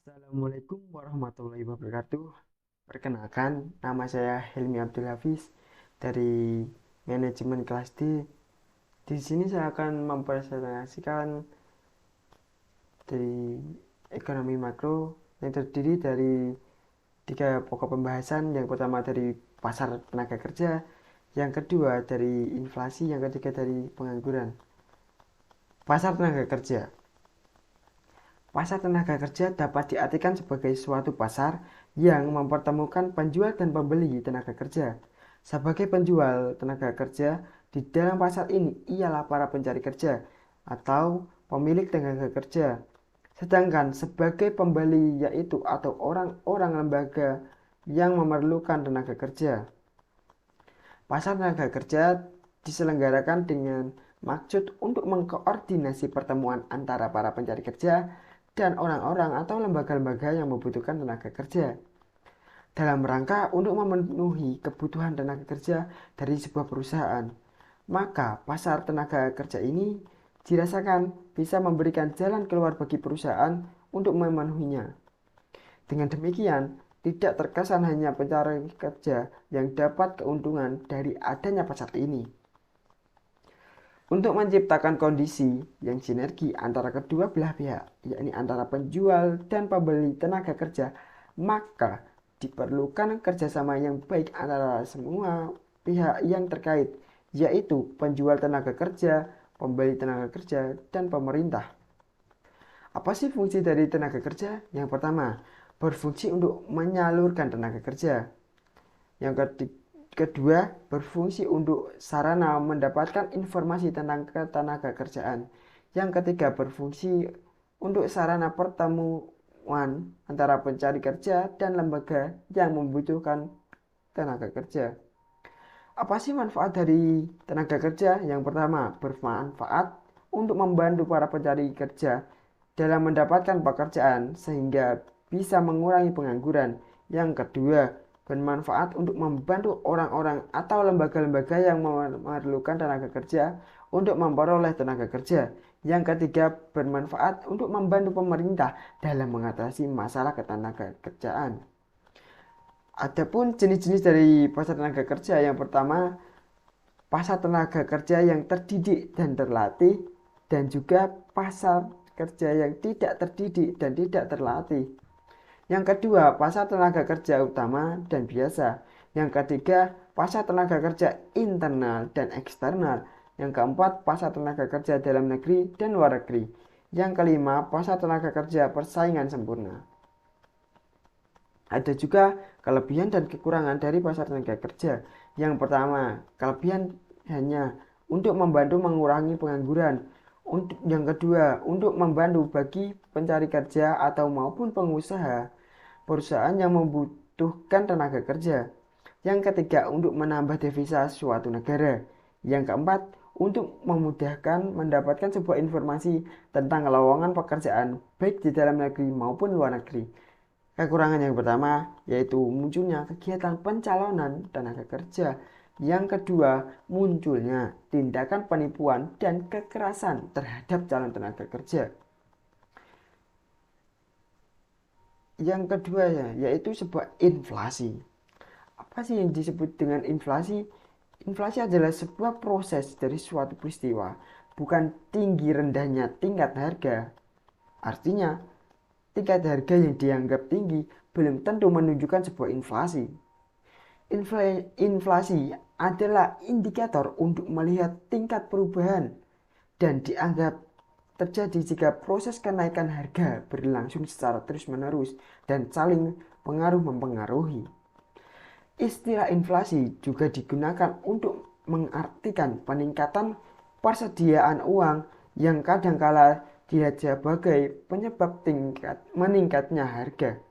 Assalamualaikum warahmatullahi wabarakatuh. Perkenalkan, nama saya Helmi Abdul Hafiz dari manajemen kelas D. Di sini saya akan mempresentasikan dari ekonomi makro yang terdiri dari tiga pokok pembahasan. Yang pertama dari pasar tenaga kerja, yang kedua dari inflasi, yang ketiga dari pengangguran. Pasar tenaga kerja. Pasar tenaga kerja dapat diartikan sebagai suatu pasar yang mempertemukan penjual dan pembeli tenaga kerja. Sebagai penjual tenaga kerja, di dalam pasar ini ialah para pencari kerja atau pemilik tenaga kerja. Sedangkan sebagai pembeli yaitu atau orang-orang lembaga yang memerlukan tenaga kerja. Pasar tenaga kerja diselenggarakan dengan maksud untuk mengkoordinasi pertemuan antara para pencari kerja dan orang-orang atau lembaga-lembaga yang membutuhkan tenaga kerja dalam rangka untuk memenuhi kebutuhan tenaga kerja dari sebuah perusahaan. Maka pasar tenaga kerja ini dirasakan bisa memberikan jalan keluar bagi perusahaan untuk memenuhinya. Dengan demikian, tidak terkesan hanya pencari kerja yang dapat keuntungan dari adanya pasar ini. Untuk menciptakan kondisi yang sinergi antara kedua belah pihak, yakni antara penjual dan pembeli tenaga kerja, maka diperlukan kerjasama yang baik antara semua pihak yang terkait, yaitu penjual tenaga kerja, pembeli tenaga kerja, dan pemerintah. Apa sih fungsi dari tenaga kerja? Yang pertama, berfungsi untuk menyalurkan tenaga kerja. Yang kedua, berfungsi untuk sarana mendapatkan informasi tentang ketenaga kerjaan. Yang ketiga, berfungsi untuk sarana pertemuan antara pencari kerja dan lembaga yang membutuhkan tenaga kerja. Apa sih manfaat dari tenaga kerja? Yang pertama, bermanfaat untuk membantu para pencari kerja dalam mendapatkan pekerjaan sehingga bisa mengurangi pengangguran. Yang kedua, bermanfaat untuk membantu orang-orang atau lembaga-lembaga yang memerlukan tenaga kerja untuk memperoleh tenaga kerja. Yang ketiga, bermanfaat untuk membantu pemerintah dalam mengatasi masalah ketenaga kerjaan. Adapun jenis-jenis dari pasar tenaga kerja, yang pertama, pasar tenaga kerja yang terdidik dan terlatih, dan juga pasar kerja yang tidak terdidik dan tidak terlatih. Yang kedua, pasar tenaga kerja utama dan biasa. Yang ketiga, pasar tenaga kerja internal dan eksternal. Yang keempat, pasar tenaga kerja dalam negeri dan luar negeri. Yang kelima, pasar tenaga kerja persaingan sempurna. Ada juga kelebihan dan kekurangan dari pasar tenaga kerja. Yang pertama, kelebihan hanya untuk membantu mengurangi pengangguran. Yang kedua, untuk membantu bagi pencari kerja atau maupun pengusaha perusahaan yang membutuhkan tenaga kerja. Yang ketiga, untuk menambah devisa suatu negara. Yang keempat, untuk memudahkan mendapatkan sebuah informasi tentang lowongan pekerjaan baik di dalam negeri maupun luar negeri. Kekurangan yang pertama yaitu munculnya kegiatan pencalonan tenaga kerja. Yang kedua, munculnya tindakan penipuan dan kekerasan terhadap calon tenaga kerja. Yang kedua ya, yaitu sebuah inflasi. Apa sih yang disebut dengan inflasi? Inflasi adalah sebuah proses dari suatu peristiwa, bukan tinggi rendahnya tingkat harga. Artinya, tingkat harga yang dianggap tinggi belum tentu menunjukkan sebuah inflasi. Inflasi adalah indikator untuk melihat tingkat perubahan dan dianggap terjadi jika proses kenaikan harga berlangsung secara terus-menerus dan saling mempengaruhi. Istilah inflasi juga digunakan untuk mengartikan peningkatan persediaan uang yang kadangkala dilihat sebagai penyebab meningkatnya harga.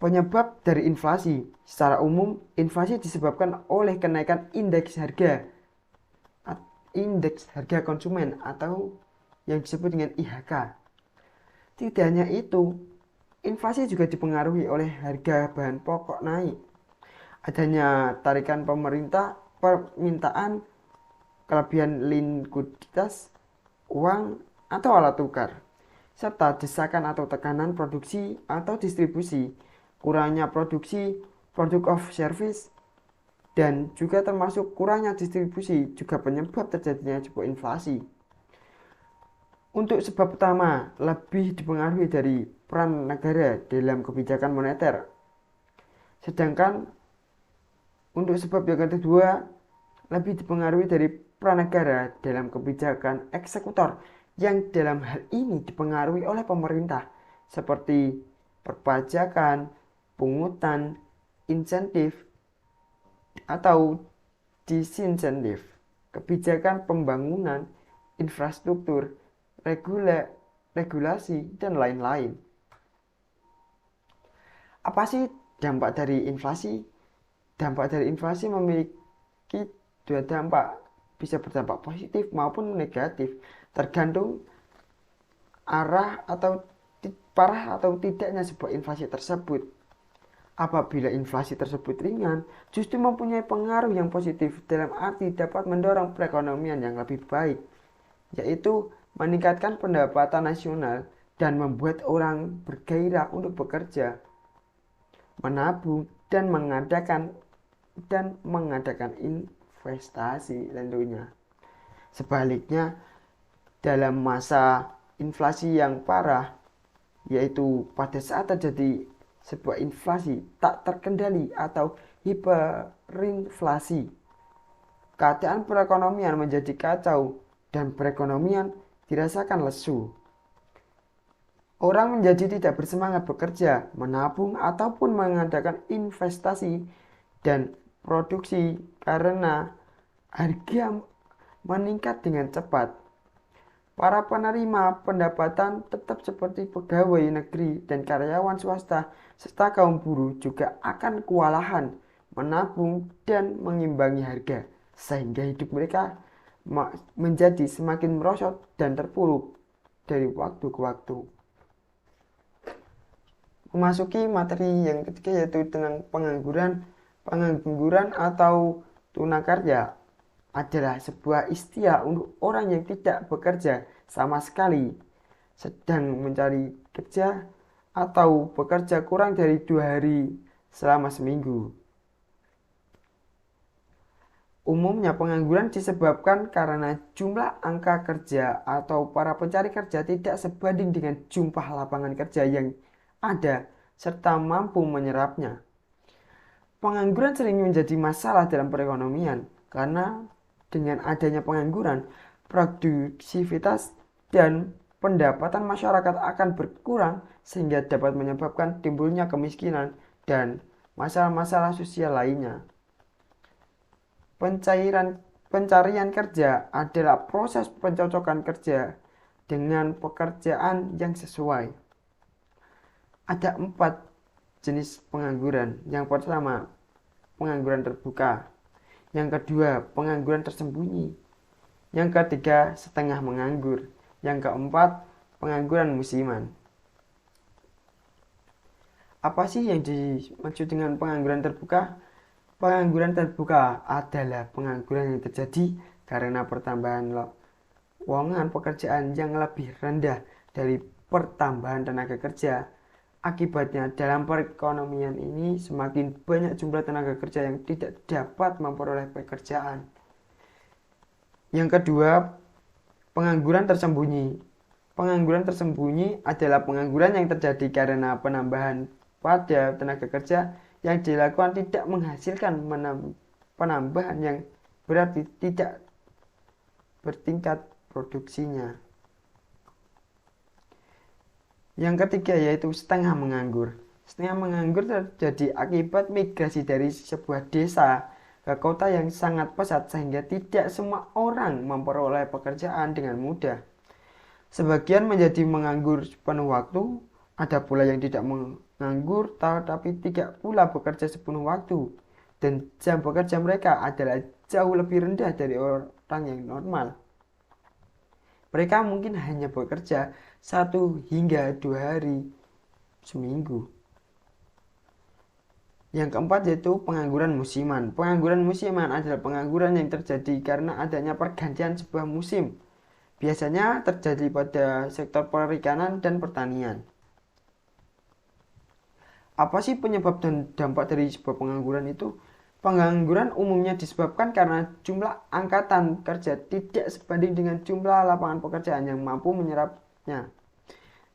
Penyebab dari inflasi, secara umum, inflasi disebabkan oleh kenaikan indeks harga konsumen atau yang disebut dengan IHK. Tidak hanya itu, inflasi juga dipengaruhi oleh harga bahan pokok naik. Adanya tarikan pemerintah, permintaan, kelebihan likuiditas, uang, atau alat tukar. serta desakan atau tekanan produksi atau distribusi, kurangnya produksi produk of service, dan juga termasuk kurangnya distribusi juga penyebab terjadinya sebuah inflasi. Untuk sebab pertama, lebih dipengaruhi dari peran negara dalam kebijakan moneter. Sedangkan untuk sebab yang kedua, lebih dipengaruhi dari peran negara dalam kebijakan eksekutor yang dalam hal ini dipengaruhi oleh pemerintah seperti perpajakan, pungutan, insentif, atau disinsentif, kebijakan pembangunan, infrastruktur, regulasi, dan lain-lain. Apa sih dampak dari inflasi? Dampak dari inflasi memiliki dua dampak, bisa berdampak positif maupun negatif, tergantung arah atau parah atau tidaknya sebuah inflasi tersebut. Apabila inflasi tersebut ringan, justru mempunyai pengaruh yang positif dalam arti dapat mendorong perekonomian yang lebih baik, yaitu meningkatkan pendapatan nasional dan membuat orang bergairah untuk bekerja, menabung, dan mengadakan investasi tentunya. Sebaliknya, dalam masa inflasi yang parah, yaitu pada saat terjadi sebuah inflasi tak terkendali atau hiperinflasi, keadaan perekonomian menjadi kacau dan perekonomian dirasakan lesu. Orang menjadi tidak bersemangat bekerja, menabung, ataupun mengadakan investasi dan produksi karena harga meningkat dengan cepat. Para penerima pendapatan tetap seperti pegawai negeri dan karyawan swasta serta kaum buruh juga akan kewalahan menabung dan mengimbangi harga, sehingga hidup mereka menjadi semakin merosot dan terpuruk dari waktu ke waktu. Memasuki materi yang ketiga, yaitu tentang pengangguran. Pengangguran atau tunakarya adalah sebuah istilah untuk orang yang tidak bekerja sama sekali, sedang mencari kerja, atau bekerja kurang dari 2 hari selama seminggu. Umumnya pengangguran disebabkan karena jumlah angka kerja atau para pencari kerja tidak sebanding dengan jumlah lapangan kerja yang ada serta mampu menyerapnya. Pengangguran sering menjadi masalah dalam perekonomian karena dengan adanya pengangguran, produktivitas dan pendapatan masyarakat akan berkurang sehingga dapat menyebabkan timbulnya kemiskinan dan masalah-masalah sosial lainnya. Pencarian kerja adalah proses pencocokan kerja dengan pekerjaan yang sesuai. Ada 4 jenis pengangguran. Yang pertama, pengangguran terbuka. Yang kedua, pengangguran tersembunyi. Yang ketiga, setengah menganggur. Yang keempat, pengangguran musiman. Apa sih yang dimaksud dengan pengangguran terbuka? Pengangguran terbuka adalah pengangguran yang terjadi karena pertambahan lowongan pekerjaan yang lebih rendah dari pertambahan tenaga kerja. Akibatnya, dalam perekonomian ini semakin banyak jumlah tenaga kerja yang tidak dapat memperoleh pekerjaan. Yang kedua, pengangguran tersembunyi. Pengangguran tersembunyi adalah pengangguran yang terjadi karena penambahan pada tenaga kerja yang dilakukan tidak menghasilkan penambahan yang berarti tidak bertingkat produksinya. Yang ketiga yaitu setengah menganggur. Setengah menganggur terjadi akibat migrasi dari sebuah desa ke kota yang sangat pesat sehingga tidak semua orang memperoleh pekerjaan dengan mudah. Sebagian menjadi menganggur sepenuh waktu, ada pula yang tidak menganggur tetapi tidak pula bekerja sepenuh waktu, dan jam bekerja mereka adalah jauh lebih rendah dari orang yang normal. Mereka mungkin hanya bekerja 1 hingga 2 hari seminggu. Yang keempat yaitu pengangguran musiman. Pengangguran musiman adalah pengangguran yang terjadi karena adanya pergantian sebuah musim. Biasanya terjadi pada sektor perikanan dan pertanian. Apa sih penyebab dan dampak dari sebuah pengangguran itu? Pengangguran umumnya disebabkan karena jumlah angkatan kerja tidak sebanding dengan jumlah lapangan pekerjaan yang mampu menyerapnya.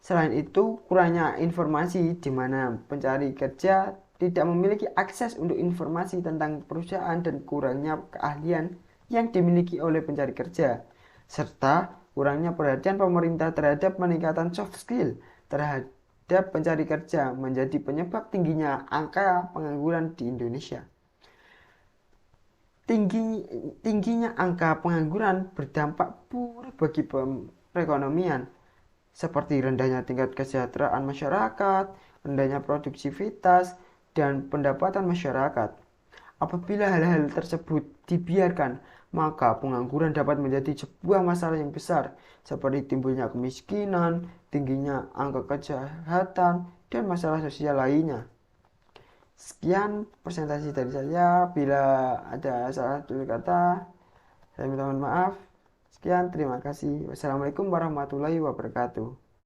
Selain itu, kurangnya informasi di mana pencari kerja tidak memiliki akses untuk informasi tentang perusahaan dan kurangnya keahlian yang dimiliki oleh pencari kerja, serta kurangnya perhatian pemerintah terhadap peningkatan soft skill terhadap pencari kerja menjadi penyebab tingginya angka pengangguran di Indonesia. Tingginya angka pengangguran berdampak buruk bagi perekonomian, seperti rendahnya tingkat kesejahteraan masyarakat, rendahnya produktivitas, dan pendapatan masyarakat. Apabila hal-hal tersebut dibiarkan, maka pengangguran dapat menjadi sebuah masalah yang besar, seperti timbulnya kemiskinan, tingginya angka kejahatan, dan masalah sosial lainnya. Sekian presentasi dari saya. Bila ada salah tutur kata, saya minta maaf. Sekian, terima kasih. Wassalamualaikum warahmatullahi wabarakatuh.